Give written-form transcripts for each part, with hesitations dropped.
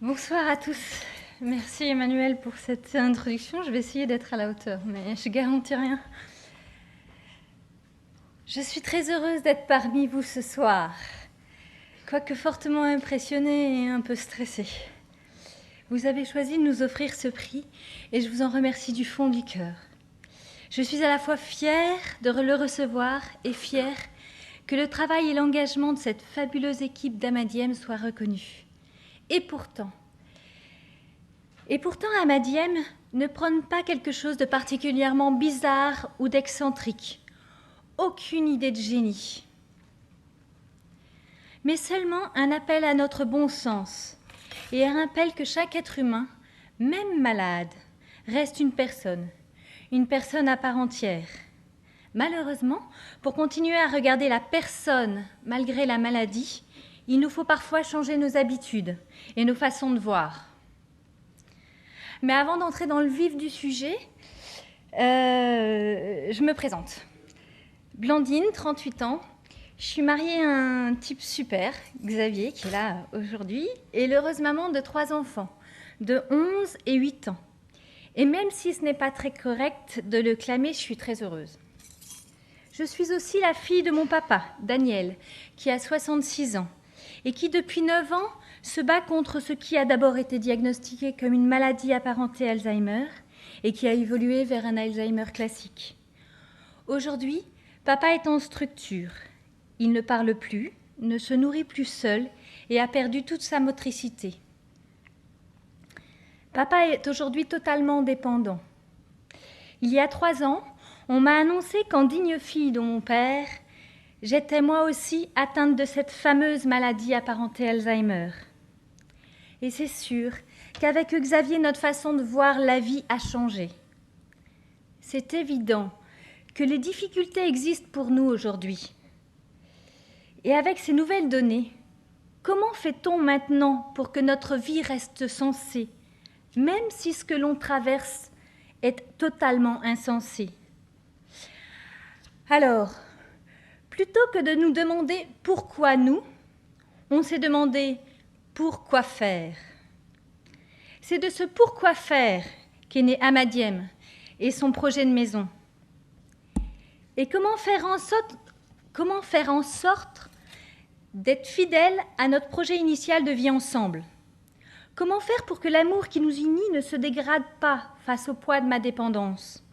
Bonsoir à tous. Merci Emmanuel pour cette introduction. Je vais essayer d'être à la hauteur, mais je garantis rien. Je suis très heureuse d'être parmi vous ce soir, quoique fortement impressionnée et un peu stressée. Vous avez choisi de nous offrir ce prix et je vous en remercie du fond du cœur. Je suis à la fois fière de le recevoir et fière que le travail et l'engagement de cette fabuleuse équipe d'Amadiem soient reconnus. Et pourtant, Amadiem ne prône pas quelque chose de particulièrement bizarre ou d'excentrique. Aucune idée de génie. Mais seulement un appel à notre bon sens et un rappel que chaque être humain, même malade, reste une personne à part entière. Malheureusement, pour continuer à regarder la personne malgré la maladie, il nous faut parfois changer nos habitudes et nos façons de voir. Mais avant d'entrer dans le vif du sujet, je me présente. Blandine, 38 ans. Je suis mariée à un type super, Xavier, qui est là aujourd'hui, et l'heureuse maman de 3 enfants, de 11 et 8 ans. Et même si ce n'est pas très correct de le clamer, je suis très heureuse. Je suis aussi la fille de mon papa, Daniel, qui a 66 ans, et qui depuis 9 ans se bat contre ce qui a d'abord été diagnostiqué comme une maladie apparentée Alzheimer et qui a évolué vers un Alzheimer classique. Aujourd'hui, papa est en structure. Il ne parle plus, ne se nourrit plus seul et a perdu toute sa motricité. Papa est aujourd'hui totalement dépendant. Il y a 3 ans, on m'a annoncé qu'en digne fille de mon père, j'étais moi aussi atteinte de cette fameuse maladie apparentée Alzheimer. Et c'est sûr qu'avec Xavier, notre façon de voir la vie a changé. C'est évident que les difficultés existent pour nous aujourd'hui. Et avec ces nouvelles données, comment fait-on maintenant pour que notre vie reste sensée, même si ce que l'on traverse est totalement insensé? Alors, plutôt que de nous demander pourquoi nous, on s'est demandé pourquoi faire. C'est de ce pourquoi faire qu'est né Amadiem et son projet de maison. Et comment faire en sorte d'être fidèle à notre projet initial de vie ensemble? Comment faire pour que l'amour qui nous unit ne se dégrade pas face au poids de ma dépendance?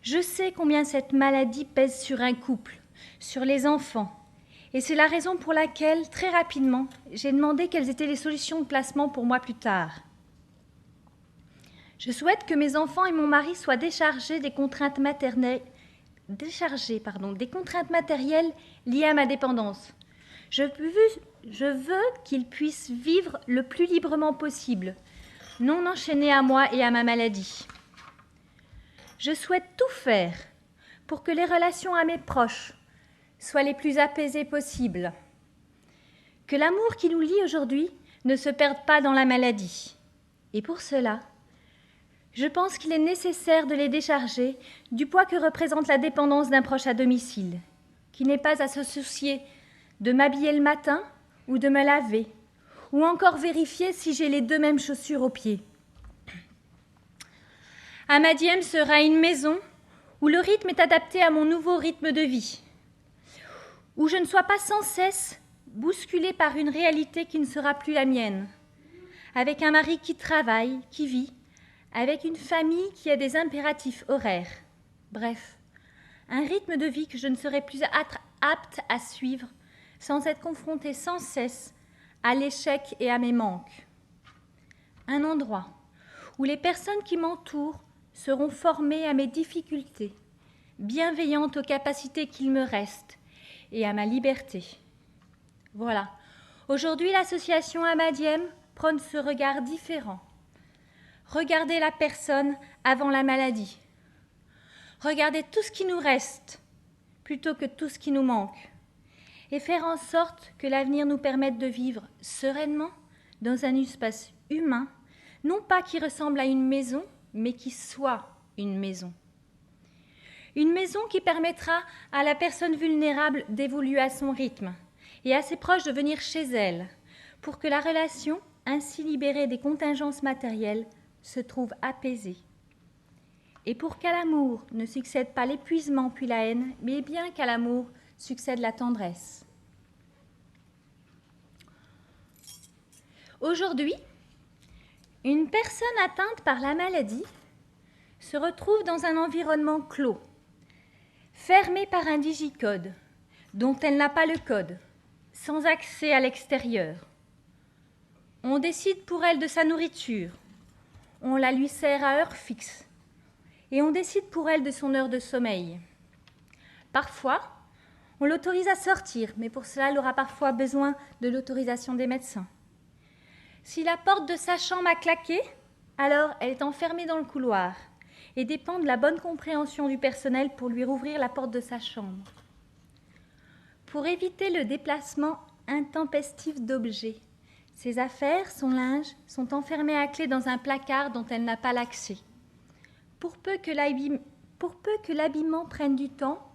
Je sais combien cette maladie pèse sur un couple, sur les enfants, et c'est la raison pour laquelle, très rapidement, j'ai demandé quelles étaient les solutions de placement pour moi plus tard. Je souhaite que mes enfants et mon mari soient déchargés des contraintes matérielles liées à ma dépendance. Je veux qu'ils puissent vivre le plus librement possible, non enchaînés à moi et à ma maladie. Je souhaite tout faire pour que les relations à mes proches soient les plus apaisées possibles. Que l'amour qui nous lie aujourd'hui ne se perde pas dans la maladie. Et pour cela, je pense qu'il est nécessaire de les décharger du poids que représente la dépendance d'un proche à domicile, qui n'est pas à se soucier de m'habiller le matin ou de me laver, ou encore vérifier si j'ai les 2 mêmes chaussures aux pieds. Amadiem sera une maison où le rythme est adapté à mon nouveau rythme de vie, où je ne sois pas sans cesse bousculée par une réalité qui ne sera plus la mienne, avec un mari qui travaille, qui vit, avec une famille qui a des impératifs horaires. Bref, un rythme de vie que je ne serai plus apte à suivre sans être confrontée sans cesse à l'échec et à mes manques. Un endroit où les personnes qui m'entourent seront formées à mes difficultés, bienveillantes aux capacités qu'il me reste et à ma liberté. Voilà. Aujourd'hui, l'association Amadiem prône ce regard différent. Regardez la personne avant la maladie. Regardez tout ce qui nous reste plutôt que tout ce qui nous manque. Et faire en sorte que l'avenir nous permette de vivre sereinement dans un espace humain, non pas qui ressemble à une maison, mais qui soit une maison. Une maison qui permettra à la personne vulnérable d'évoluer à son rythme et à ses proches de venir chez elle pour que la relation ainsi libéré des contingences matérielles, se trouve apaisé. Et pour qu'à l'amour ne succède pas l'épuisement puis la haine, mais bien qu'à l'amour succède la tendresse. Aujourd'hui, une personne atteinte par la maladie se retrouve dans un environnement clos, fermée par un digicode dont elle n'a pas le code, sans accès à l'extérieur. On décide pour elle de sa nourriture, on la lui sert à heure fixe, et on décide pour elle de son heure de sommeil. Parfois, on l'autorise à sortir, mais pour cela, elle aura parfois besoin de l'autorisation des médecins. Si la porte de sa chambre a claqué, alors elle est enfermée dans le couloir et dépend de la bonne compréhension du personnel pour lui rouvrir la porte de sa chambre. Pour éviter le déplacement intempestif d'objets, ses affaires, son linge, sont enfermés à clé dans un placard dont elle n'a pas l'accès. Pour peu que l'habillement prenne du temps,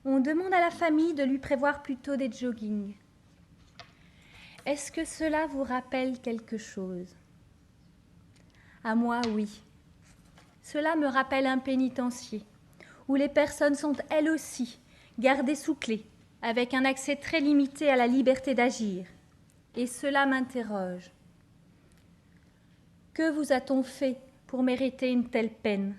on demande à la famille de lui prévoir plutôt des joggings. Est-ce que cela vous rappelle quelque chose ? À moi, oui. Cela me rappelle un pénitencier, où les personnes sont elles aussi gardées sous clé, avec un accès très limité à la liberté d'agir. Et cela m'interroge. Que vous a-t-on fait pour mériter une telle peine ?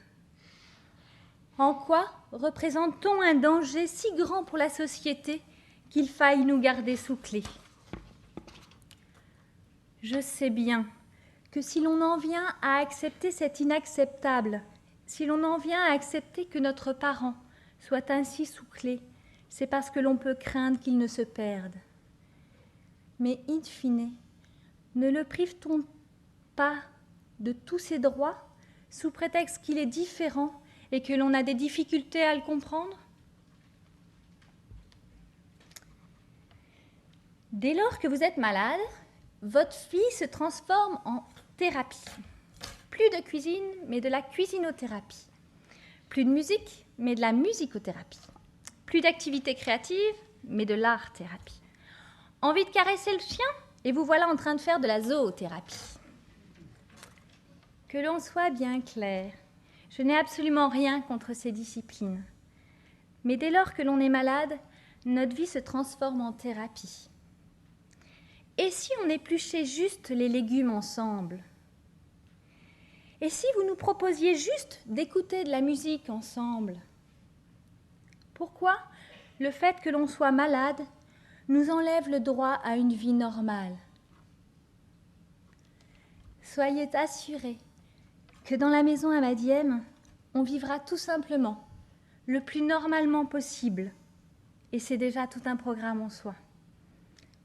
En quoi représente-t-on un danger si grand pour la société qu'il faille nous garder sous clé ? Je sais bien que si l'on en vient à accepter cet inacceptable, si l'on en vient à accepter que notre parent soit ainsi sous clé, c'est parce que l'on peut craindre qu'il ne se perde. Mais in fine, ne le prive-t-on pas de tous ses droits sous prétexte qu'il est différent et que l'on a des difficultés à le comprendre ? Dès lors que vous êtes malade, votre vie se transforme en thérapie. Plus de cuisine, mais de la cuisinothérapie. Plus de musique, mais de la musicothérapie. Plus d'activité créative, mais de l'art-thérapie. Envie de caresser le chien ? Et vous voilà en train de faire de la zoothérapie. Que l'on soit bien clair, je n'ai absolument rien contre ces disciplines. Mais dès lors que l'on est malade, notre vie se transforme en thérapie. Et si on épluchait juste les légumes ensemble ? Et si vous nous proposiez juste d'écouter de la musique ensemble ? Pourquoi le fait que l'on soit malade nous enlève le droit à une vie normale ? Soyez assurés que dans la maison Amadiem, on vivra tout simplement le plus normalement possible. Et c'est déjà tout un programme en soi.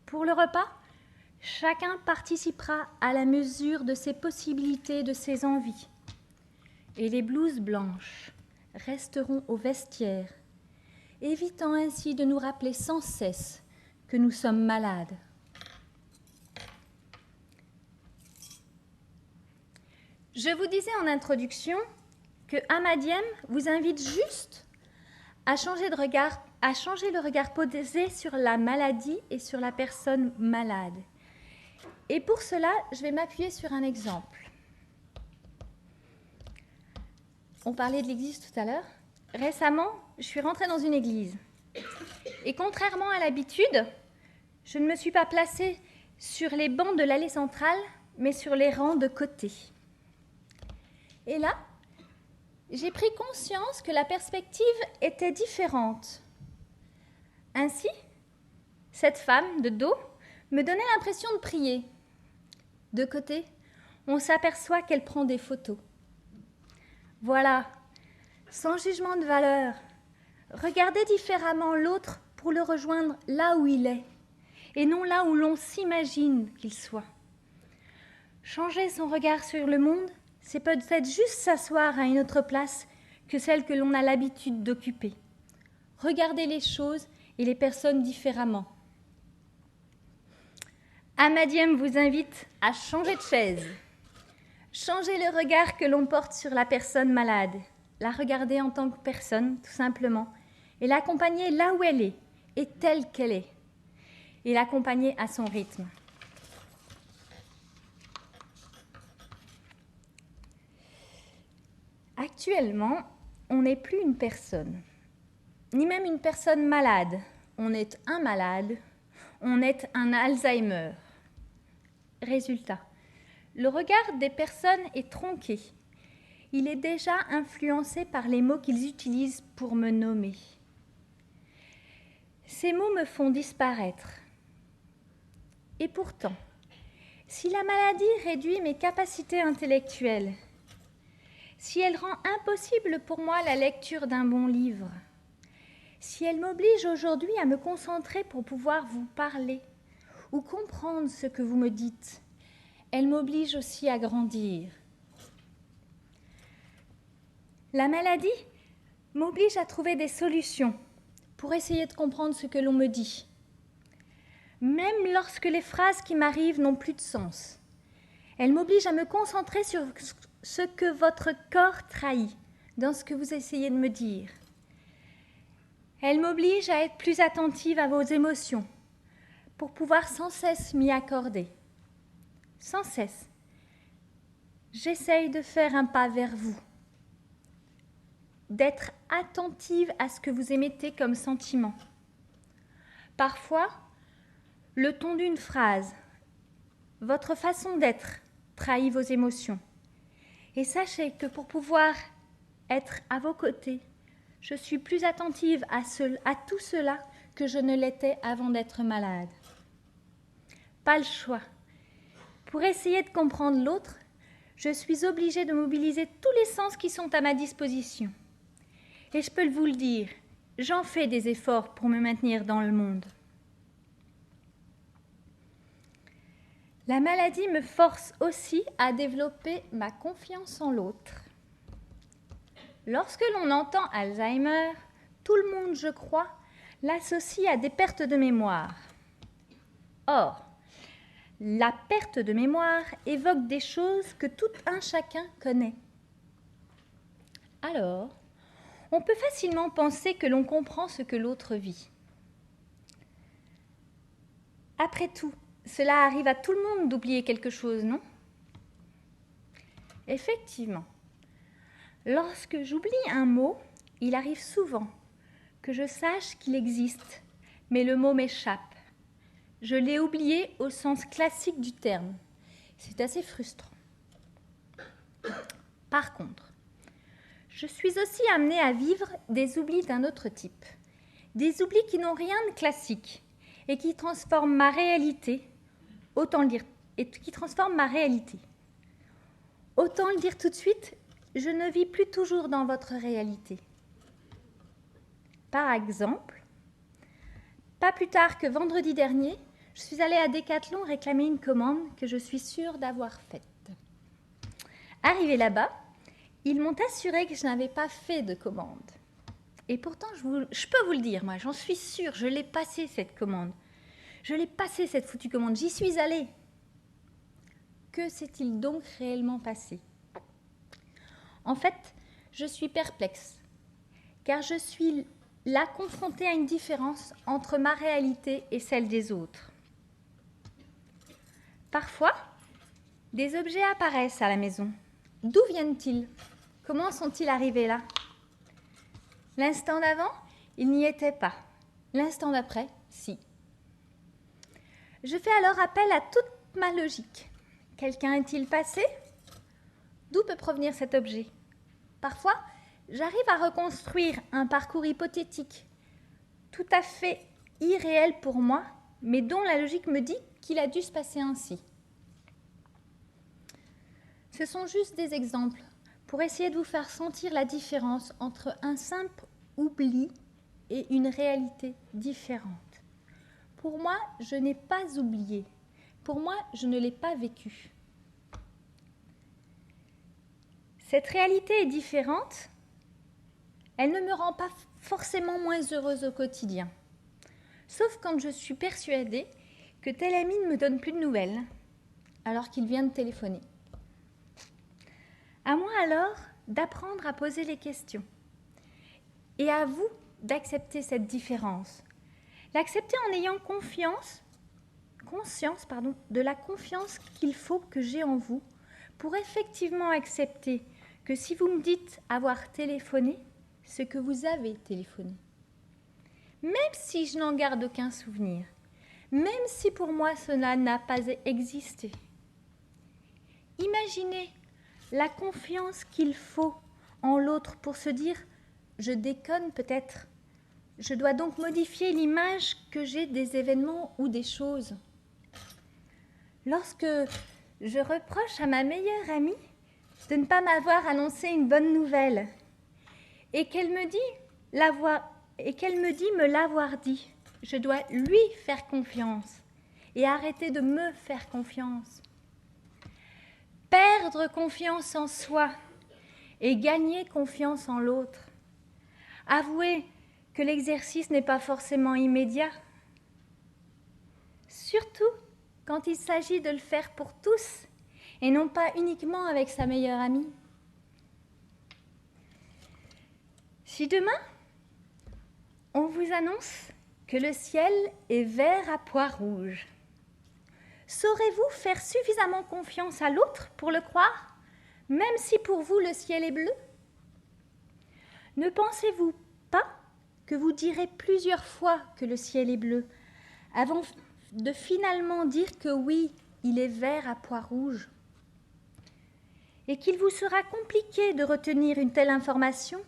Pour le repas, chacun participera à la mesure de ses possibilités et de ses envies. Et les blouses blanches resteront au vestiaire, évitant ainsi de nous rappeler sans cesse que nous sommes malades. Je vous disais en introduction que Amadiem vous invite juste à changer le regard posé sur la maladie et sur la personne malade. Et pour cela, je vais m'appuyer sur un exemple. On parlait de l'église tout à l'heure. Récemment, je suis rentrée dans une église. Et contrairement à l'habitude, je ne me suis pas placée sur les bancs de l'allée centrale, mais sur les rangs de côté. Et là, j'ai pris conscience que la perspective était différente. Ainsi, cette femme de dos me donnait l'impression de prier. De côté, on s'aperçoit qu'elle prend des photos. Voilà, sans jugement de valeur, regardez différemment l'autre pour le rejoindre là où il est, et non là où l'on s'imagine qu'il soit. Changer son regard sur le monde, c'est peut-être juste s'asseoir à une autre place que celle que l'on a l'habitude d'occuper. Regardez les choses et les personnes différemment. Amadiem vous invite à changer de chaise. Changer le regard que l'on porte sur la personne malade. La regarder en tant que personne, tout simplement. Et l'accompagner là où elle est et telle qu'elle est. Et l'accompagner à son rythme. Actuellement, on n'est plus une personne, ni même une personne malade. On est un malade, on est un Alzheimer. Résultat, le regard des personnes est tronqué. Il est déjà influencé par les mots qu'ils utilisent pour me nommer. Ces mots me font disparaître. Et pourtant, si la maladie réduit mes capacités intellectuelles, si elle rend impossible pour moi la lecture d'un bon livre, si elle m'oblige aujourd'hui à me concentrer pour pouvoir vous parler ou comprendre ce que vous me dites, elle m'oblige aussi à grandir. La maladie m'oblige à trouver des solutions pour essayer de comprendre ce que l'on me dit, même lorsque les phrases qui m'arrivent n'ont plus de sens. Elle m'oblige à me concentrer sur ce que votre corps trahit dans ce que vous essayez de me dire. Elle m'oblige à être plus attentive à vos émotions pour pouvoir sans cesse m'y accorder. Sans cesse, j'essaye de faire un pas vers vous, d'être attentive à ce que vous émettez comme sentiment. Parfois, le ton d'une phrase, votre façon d'être trahit vos émotions. Et sachez que pour pouvoir être à vos côtés, je suis plus attentive à tout cela que je ne l'étais avant d'être malade. Pas le choix. Pour essayer de comprendre l'autre, je suis obligée de mobiliser tous les sens qui sont à ma disposition. Et je peux vous le dire, j'en fais des efforts pour me maintenir dans le monde. La maladie me force aussi à développer ma confiance en l'autre. Lorsque l'on entend Alzheimer, tout le monde, je crois, l'associe à des pertes de mémoire. Or, la perte de mémoire évoque des choses que tout un chacun connaît. Alors, on peut facilement penser que l'on comprend ce que l'autre vit. Après tout, cela arrive à tout le monde d'oublier quelque chose, non ? Effectivement. Lorsque j'oublie un mot, il arrive souvent que je sache qu'il existe, mais le mot m'échappe. Je l'ai oublié au sens classique du terme. C'est assez frustrant. Par contre, je suis aussi amenée à vivre des oublis d'un autre type. Des oublis qui n'ont rien de classique et qui transforment ma réalité, autant le dire tout de suite, je ne vis plus toujours dans votre réalité. Par exemple, pas plus tard que vendredi dernier, je suis allée à Decathlon réclamer une commande que je suis sûre d'avoir faite. Arrivée là-bas, ils m'ont assuré que je n'avais pas fait de commande. Et pourtant, je peux vous le dire, moi, j'en suis sûre, je l'ai passée cette commande. Je l'ai passée cette foutue commande, j'y suis allée. Que s'est-il donc réellement passé ? En fait, je suis perplexe, car je suis là confrontée à une différence entre ma réalité et celle des autres. Parfois, des objets apparaissent à la maison. D'où viennent-ils ? Comment sont-ils arrivés là ? L'instant d'avant, ils n'y étaient pas. L'instant d'après, si. Je fais alors appel à toute ma logique. Quelqu'un est-il passé ? D'où peut provenir cet objet ? Parfois, j'arrive à reconstruire un parcours hypothétique, tout à fait irréel pour moi, mais dont la logique me dit qu'il a dû se passer ainsi. Ce sont juste des exemples pour essayer de vous faire sentir la différence entre un simple oubli et une réalité différente. Pour moi, je n'ai pas oublié. Pour moi, je ne l'ai pas vécu. Cette réalité est différente. Elle ne me rend pas forcément moins heureuse au quotidien. Sauf quand je suis persuadée que tel ami ne me donne plus de nouvelles, alors qu'il vient de téléphoner. À moi alors d'apprendre à poser les questions. Et à vous d'accepter cette différence. L'accepter en ayant conscience de la confiance qu'il faut que j'ai en vous pour effectivement accepter que si vous me dites avoir téléphoné, c'est que vous avez téléphoné. Même si je n'en garde aucun souvenir, même si pour moi cela n'a pas existé. Imaginez la confiance qu'il faut en l'autre pour se dire « je déconne peut-être ». Je dois donc modifier l'image que j'ai des événements ou des choses. Lorsque je reproche à ma meilleure amie de ne pas m'avoir annoncé une bonne nouvelle et qu'elle me dit me l'avoir dit, je dois lui faire confiance et arrêter de me faire confiance. Perdre confiance en soi et gagner confiance en l'autre. Avouer que l'exercice n'est pas forcément immédiat. Surtout quand il s'agit de le faire pour tous et non pas uniquement avec sa meilleure amie. Si demain, on vous annonce que le ciel est vert à pois rouge, saurez-vous faire suffisamment confiance à l'autre pour le croire, même si pour vous le ciel est bleu? Ne pensez-vous pas que vous direz plusieurs fois que le ciel est bleu avant de finalement dire que oui, il est vert à pois rouge? Et qu'il vous sera compliqué de retenir une telle information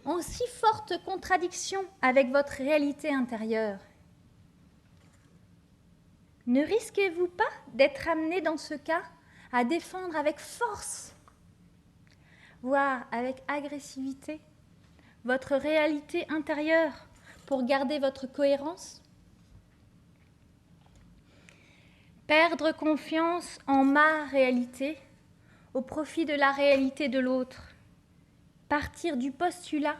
en si forte contradiction avec votre réalité intérieure. Ne risquez-vous pas d'être amené dans ce cas à défendre avec force, voire avec agressivité, votre réalité intérieure pour garder votre cohérence? Perdre confiance en ma réalité au profit de la réalité de l'autre. Partir du postulat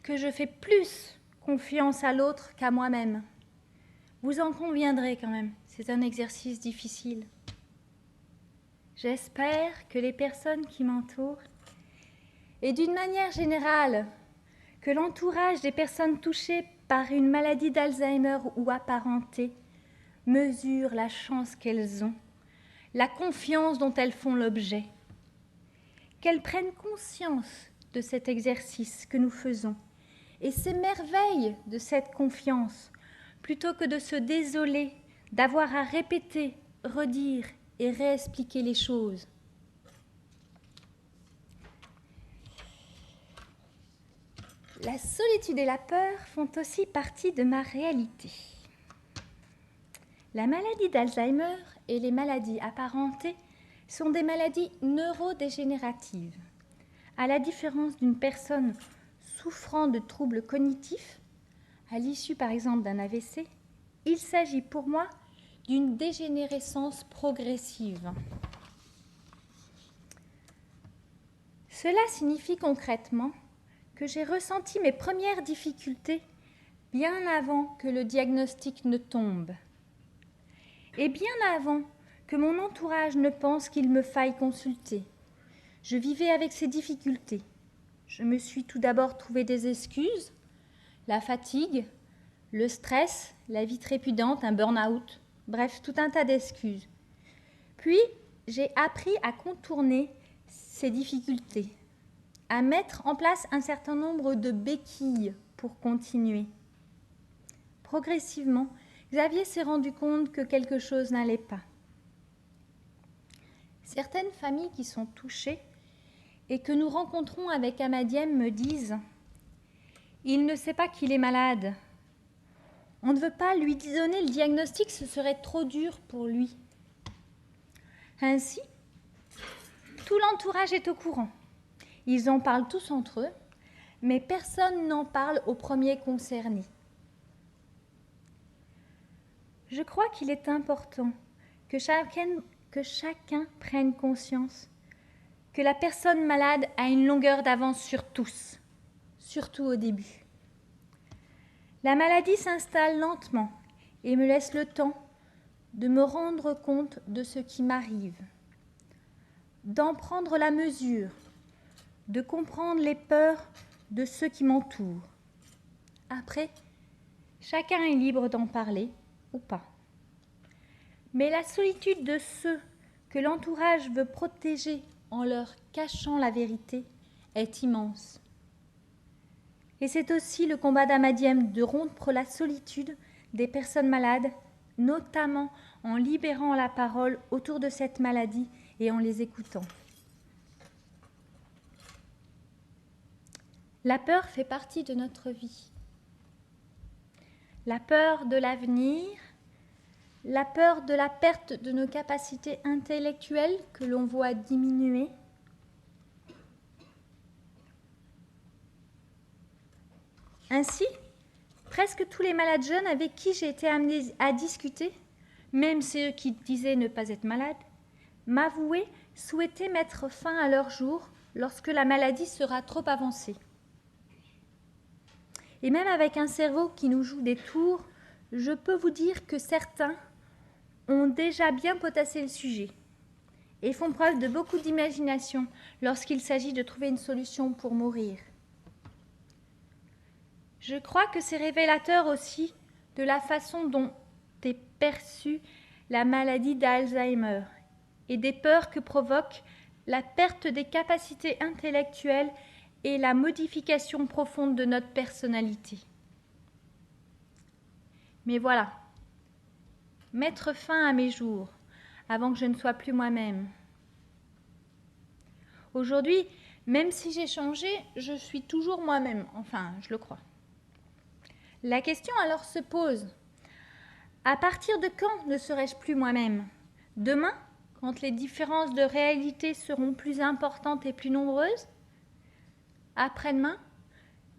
que je fais plus confiance à l'autre qu'à moi-même. Vous en conviendrez quand même, c'est un exercice difficile. J'espère que les personnes qui m'entourent, et d'une manière générale, que l'entourage des personnes touchées par une maladie d'Alzheimer ou apparentée mesurent la chance qu'elles ont, la confiance dont elles font l'objet, qu'elles prennent conscience de cet exercice que nous faisons et s'émerveillent de cette confiance plutôt que de se désoler d'avoir à répéter, redire et réexpliquer les choses. La solitude et la peur font aussi partie de ma réalité. La maladie d'Alzheimer et les maladies apparentées sont des maladies neurodégénératives. À la différence d'une personne souffrant de troubles cognitifs, à l'issue par exemple d'un AVC, il s'agit pour moi d'une dégénérescence progressive. Cela signifie concrètement que j'ai ressenti mes premières difficultés bien avant que le diagnostic ne tombe et bien avant que mon entourage ne pense qu'il me faille consulter. Je vivais avec ces difficultés. Je me suis tout d'abord trouvé des excuses, la fatigue, le stress, la vie trépidante, un burn-out, bref, tout un tas d'excuses. Puis, j'ai appris à contourner ces difficultés, à mettre en place un certain nombre de béquilles pour continuer. Progressivement, Xavier s'est rendu compte que quelque chose n'allait pas. Certaines familles qui sont touchées et que nous rencontrons avec Amadiem me disent « Il ne sait pas qu'il est malade. On ne veut pas lui donner le diagnostic, ce serait trop dur pour lui. » Ainsi, tout l'entourage est au courant. Ils en parlent tous entre eux, mais personne n'en parle au premier concerné. Je crois qu'il est important que chacun prenne conscience que la personne malade a une longueur d'avance sur tous, surtout au début. La maladie s'installe lentement et me laisse le temps de me rendre compte de ce qui m'arrive, d'en prendre la mesure, de comprendre les peurs de ceux qui m'entourent. Après, chacun est libre d'en parler ou pas. Mais la solitude de ceux que l'entourage veut protéger en leur cachant la vérité, est immense. Et c'est aussi le combat d'Amadiem de rompre la solitude des personnes malades, notamment en libérant la parole autour de cette maladie et en les écoutant. La peur fait partie de notre vie. La peur de l'avenir, la peur de la perte de nos capacités intellectuelles que l'on voit diminuer. Ainsi, presque tous les malades jeunes avec qui j'ai été amenée à discuter, même ceux qui disaient ne pas être malades, m'avouaient souhaiter mettre fin à leur jour lorsque la maladie sera trop avancée. Et même avec un cerveau qui nous joue des tours, je peux vous dire que certains ont déjà bien potassé le sujet et font preuve de beaucoup d'imagination lorsqu'il s'agit de trouver une solution pour mourir. Je crois que c'est révélateur aussi de la façon dont est perçue la maladie d'Alzheimer et des peurs que provoque la perte des capacités intellectuelles et la modification profonde de notre personnalité. Mais voilà, mettre fin à mes jours avant que je ne sois plus moi-même. Aujourd'hui, même si j'ai changé, je suis toujours moi-même, enfin, je le crois. La question alors se pose, à partir de quand ne serai-je plus moi-même ? Demain, quand les différences de réalité seront plus importantes et plus nombreuses ? Après-demain,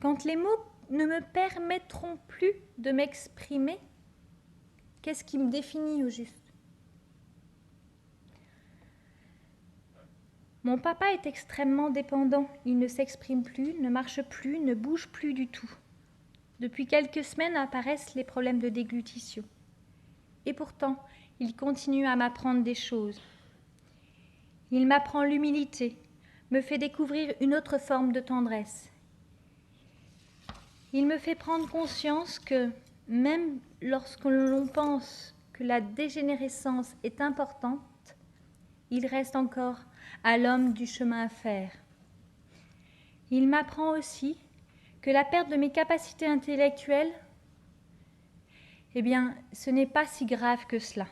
quand les mots ne me permettront plus de m'exprimer, qu'est-ce qui me définit au juste ? Mon papa est extrêmement dépendant. Il ne s'exprime plus, ne marche plus, ne bouge plus du tout. Depuis quelques semaines apparaissent les problèmes de déglutition. Et pourtant, il continue à m'apprendre des choses. Il m'apprend l'humilité, me fait découvrir une autre forme de tendresse. Il me fait prendre conscience que, même lorsque l'on pense que la dégénérescence est importante, il reste encore à l'homme du chemin à faire. Il m'apprend aussi que la perte de mes capacités intellectuelles, ce n'est pas si grave que cela,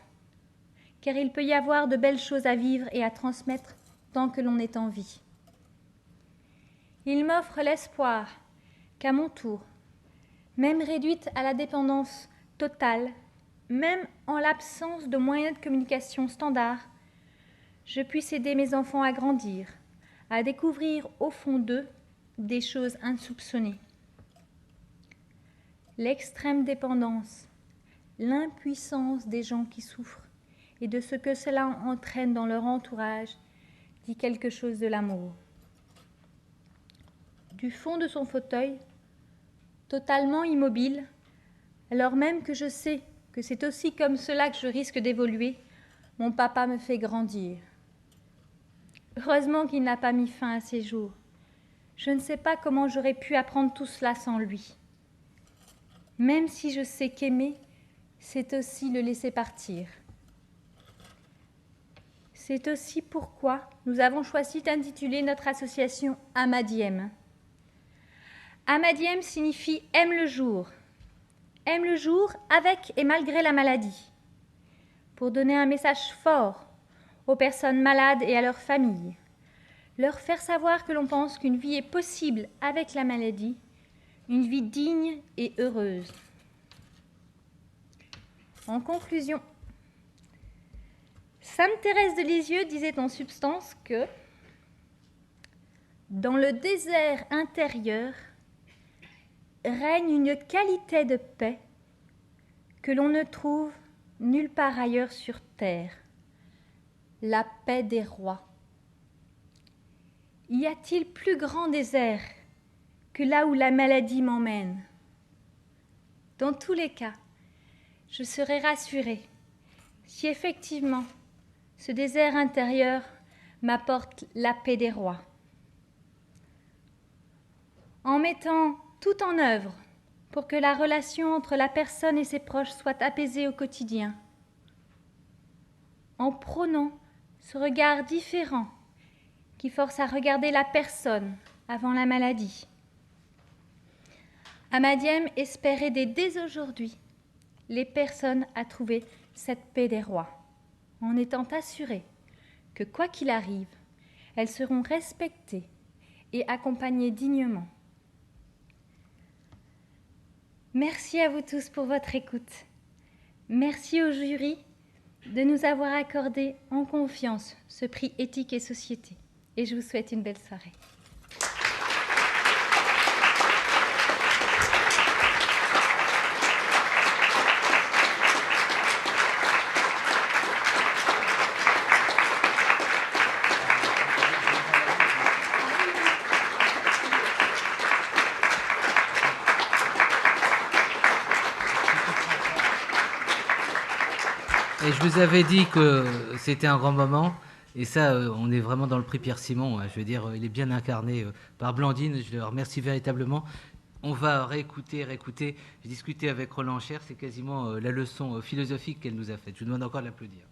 car il peut y avoir de belles choses à vivre et à transmettre tant que l'on est en vie. Il m'offre l'espoir qu'à mon tour, même réduite à la dépendance totale, même en l'absence de moyens de communication standards, je puisse aider mes enfants à grandir, à découvrir au fond d'eux des choses insoupçonnées. L'extrême dépendance, l'impuissance des gens qui souffrent et de ce que cela entraîne dans leur entourage dit quelque chose de l'amour. Du fond de son fauteuil, totalement immobile, alors même que je sais que c'est aussi comme cela que je risque d'évoluer, mon papa me fait grandir. Heureusement qu'il n'a pas mis fin à ses jours. Je ne sais pas comment j'aurais pu apprendre tout cela sans lui. Même si je sais qu'aimer, c'est aussi le laisser partir. C'est aussi pourquoi nous avons choisi d'intituler notre association Amadiem. Amadiem signifie « aime le jour ». Aime le jour avec et malgré la maladie. Pour donner un message fort aux personnes malades et à leurs familles. Leur faire savoir que l'on pense qu'une vie est possible avec la maladie, une vie digne et heureuse. En conclusion, Sainte Thérèse de Lisieux disait en substance que dans le désert intérieur règne une qualité de paix que l'on ne trouve nulle part ailleurs sur terre, la paix des rois. Y a-t-il plus grand désert que là où la maladie m'emmène ? Dans tous les cas, je serai rassurée si effectivement ce désert intérieur m'apporte la paix des rois. En mettant tout en œuvre pour que la relation entre la personne et ses proches soit apaisée au quotidien, en prônant ce regard différent qui force à regarder la personne avant la maladie. Amadiem espère aider dès aujourd'hui les personnes à trouver cette paix des rois, en étant assurées que quoi qu'il arrive, elles seront respectées et accompagnées dignement. Merci à vous tous pour votre écoute. Merci au jury de nous avoir accordé en confiance ce prix Éthique et Société. Et je vous souhaite une belle soirée. Et je vous avais dit que c'était un grand moment. Et ça, on est vraiment dans le prix Pierre-Simon. Je veux dire, il est bien incarné par Blandine. Je le remercie véritablement. On va réécouter. J'ai discuté avec Roland Cher. C'est quasiment la leçon philosophique qu'elle nous a faite. Je vous demande encore de l'applaudir.